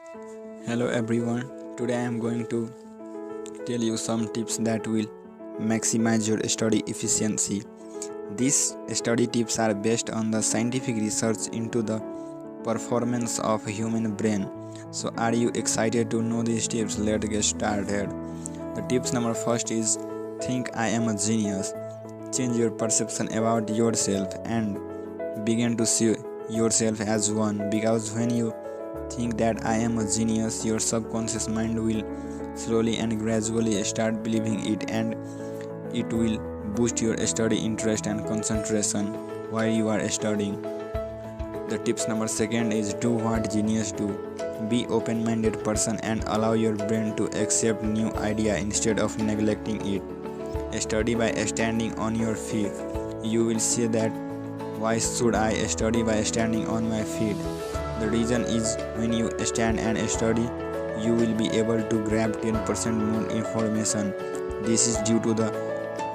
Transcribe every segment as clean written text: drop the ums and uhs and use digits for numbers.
Hello everyone, today I am going to tell you some tips that will maximize your study efficiency. These study tips are based on the scientific research into the performance of human brain. So are you excited to know these tips? Let's get started. The tips number first is think I am a genius. Change your perception about yourself and begin to see yourself as one, because when you think that I am a genius, your subconscious mind will slowly and gradually start believing it, and it will boost your study interest and concentration while you are studying. The tips number second is do what genius do. Be open-minded person and allow your brain to accept new idea instead of neglecting it. Study by standing on your feet. You will say that why should I study by standing on my feet? The reason is when you stand and study, you will be able to grab 10% more information. This is due to the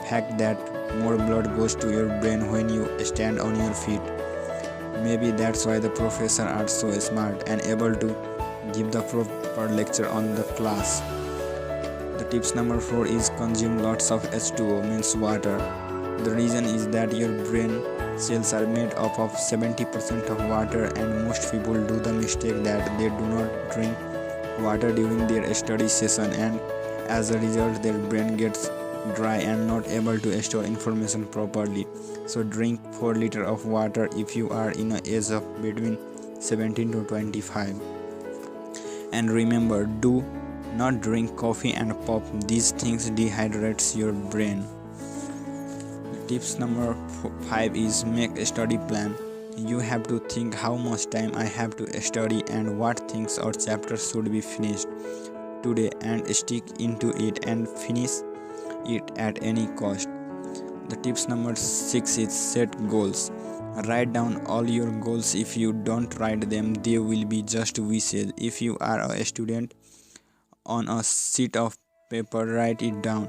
fact that more blood goes to your brain when you stand on your feet. Maybe that's why the professors are so smart and able to give the proper lecture on the class. The tips number 4 is consume lots of H2O, means water. The reason is that your brain cells are made up of 70% of water, and most people do the mistake that they do not drink water during their study session, and as a result their brain gets dry and not able to store information properly. So drink 4 liters of water if you are in an age of between 17 to 25. And remember, do not drink coffee and pop. These things dehydrates your brain. Tips number 5 is make a study plan. You have to think how much time I have to study and what things or chapters should be finished today, and stick into it and finish it at any cost. The tips number 6 is set goals. Write down all your goals. If you don't write them, they will be just wishes. If you are a student, on a sheet of paper write it down,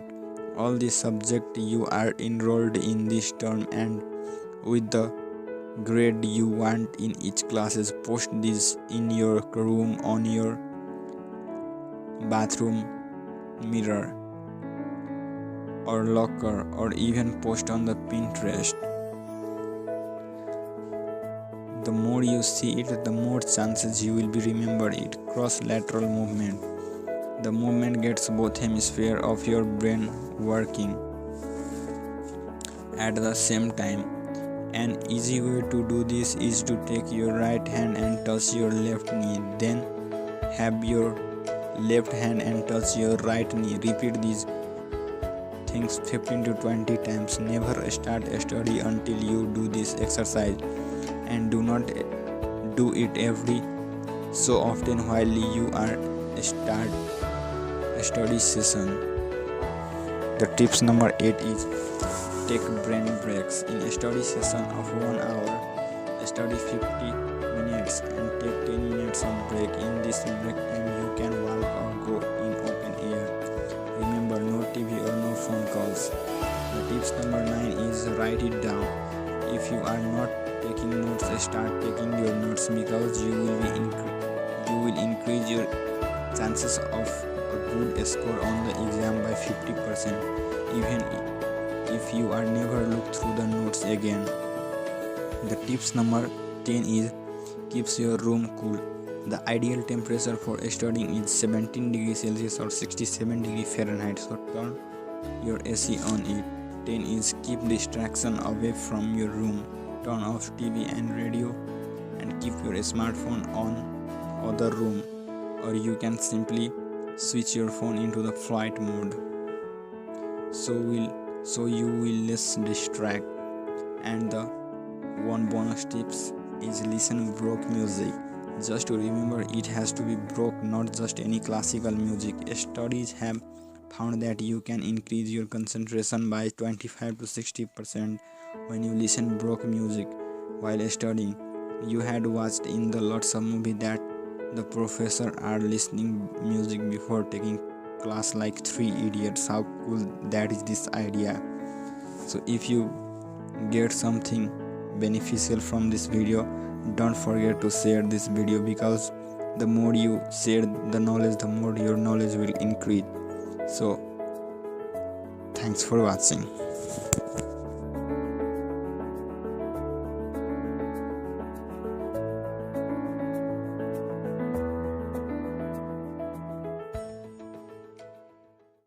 all the subject you are enrolled in this term, and with the grade you want in each classes. Post this in your room, on your bathroom mirror or locker, or even post on the Pinterest. The more you see it, the more chances you will be remember it. Cross-lateral movement. The movement gets both hemispheres of your brain working at the same time. An easy way to do this is to take your right hand and touch your left knee, then have your left hand and touch your right knee. Repeat these things 15 to 20 times. Never start a study until you do this exercise, and do not do it every so often while you are start a study session. The tips number 8 is take brain breaks. In a study session of 1 hour, study 50 minutes and take 10 minutes of break. In this break time, you can walk or go in open air. Remember, no TV or no phone calls. The tips number 9 is write it down. If you are not taking notes, start taking your notes, because you will increase your chances of a good score on the exam by 50%, even if you are never look through the notes again. The tips number 10 is keeps your room cool. The ideal temperature for studying is 17 degrees Celsius or 67 degrees Fahrenheit, so turn your AC on it. 10 is keep distraction away from your room. Turn off TV and radio and keep your smartphone on other room, or you can simply switch your phone into the flight mode, so you will less distract. And the one bonus tips is listen broke music. Just to remember, it has to be broke, not just any classical music. Studies have found that you can increase your concentration by 25 to 60% when you listen broke music while studying. You had watched in the lots of movie that the professor are listening music before taking class, like 3 Idiots. How cool that is, this idea. So if you get something beneficial from this video, don't forget to share this video, because The more you share the knowledge, the more your knowledge will increase. So thanks for watching.